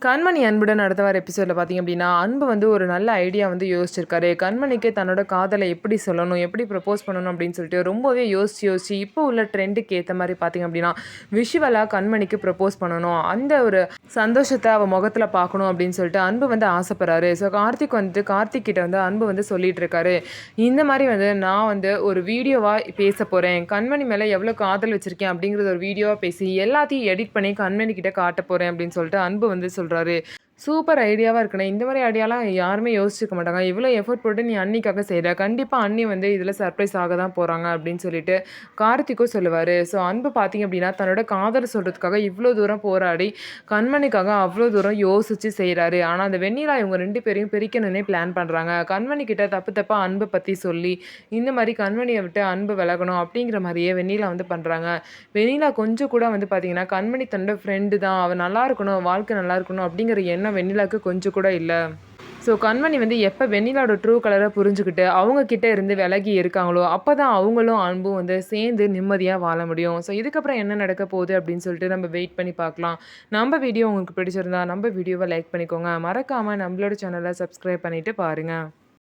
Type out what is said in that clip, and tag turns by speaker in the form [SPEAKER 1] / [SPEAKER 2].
[SPEAKER 1] கண்மணி அன்புடன் அடுத்த வார எபிசோடில் பார்த்தீங்க அப்படின்னா அன்பு வந்து ஒரு நல்ல ஐடியா வந்து யோசிச்சிருக்காரு. கண்மணிக்கு தன்னோட காதலை எப்படி சொல்லணும், எப்படி ப்ரப்போஸ் பண்ணணும் அப்படின்னு சொல்லிட்டு ரொம்பவே யோசிச்சு இப்போ உள்ள ட்ரெண்டுக்கு ஏற்ற மாதிரி பார்த்தீங்க அப்படின்னா விஷுவலாக கண்மணிக்கு ப்ரப்போஸ் பண்ணணும், அந்த ஒரு சந்தோஷத்தை அவள் முகத்தில் பார்க்கணும் அப்படின்னு சொல்லிட்டு அன்பு வந்து ஆசைப்படுறாரு. ஸோ கார்த்திக் கிட்ட வந்து அன்பு வந்து சொல்லிட்டு இருக்காரு, இந்த மாதிரி வந்து நான் வந்து ஒரு வீடியோவாக பேச போகிறேன், கண்மணி மேலே எவ்வளோ காதல் வச்சுருக்கேன் அப்படிங்கிறத ஒரு வீடியோவாக பேசி எல்லாத்தையும் எடிட் பண்ணி கண்மணி கிட்ட காட்ட போகிறேன் அப்படின்னு சொல்லிட்டு அன்பு வந்து சொல்கிறாரு. சூப்பர் ஐடியாவா இருக்குண்ணே. இந்த மாரி ஐடியாலாம் யாருமே யோசிச்சுக்க மாட்டாங்க. இவ்ளோ எஃபோர்ட் போட்டு நீ அண்ணிக்காக செய்ற. கண்டிப்பா அண்ணி வந்து இதில சர்ப்ரைஸ் ஆக தான் போறாங்க அப்படின்னு சொல்லிட்டு கார்த்திக்கும் சொல்லுவாரு. ஸோ அன்பு பார்த்தீங்க அப்படின்னா, தன்னோட காதல சொல்றதுக்காக இவ்ளோ தூரம் போராடி, கண்மணிக்காக அவ்ளோ தூரம் யோசிச்சு செய்றாரு. ஆனா அந்த வெண்ணிலா இவங்க 2 பேரையும் பிரிக்கணும்னே பிளான் பண்றாங்க. கண்மணி கிட்ட தப்பு தப்பா அன்ப பத்தி சொல்லி, இந்த மாரி கண்மணிய விட்டு அன்பு விலகணும் அப்படிங்கிற மாரியே வெண்ணிலா வந்து பண்றாங்க. வெண்ணிலா கொஞ்சம் கூட வந்து பார்த்தீங்கன்னா, கண்மணி தன்னோட ஃப்ரெண்டு தான். அவ நல்லா இருக்கணும், வாழ்க்கை நல்லா இருக்கணும் அப்படிங்கிற எண்ணம் வெண்ணிலாக்கு கொஞ்சம் கூட இல்ல. ஸோ கண்மணி வந்து எப்போ வெண்ணிலாவோட ட்ரூ கலரை புரிஞ்சுக்கிட்டு அவங்க கிட்ட இருந்து விலகி இருக்காங்களோ அப்போ தான் அவங்களும் அன்பும் வந்து சேர்ந்து நிம்மதியாக வாழ முடியும். ஸோ இதுக்கப்புறம் என்ன நடக்க போகுது அப்படின்னு சொல்லிட்டு நம்ம வெயிட் பண்ணி பார்க்கலாம். நம்ம வீடியோ உங்களுக்கு பிடிச்சிருந்தா நம்ம வீடியோவை லைக் பண்ணிக்கோங்க, மறக்காமல் நம்மளோட சேனலை சப்ஸ்கிரைப் பண்ணிவிட்டு பாருங்கள்.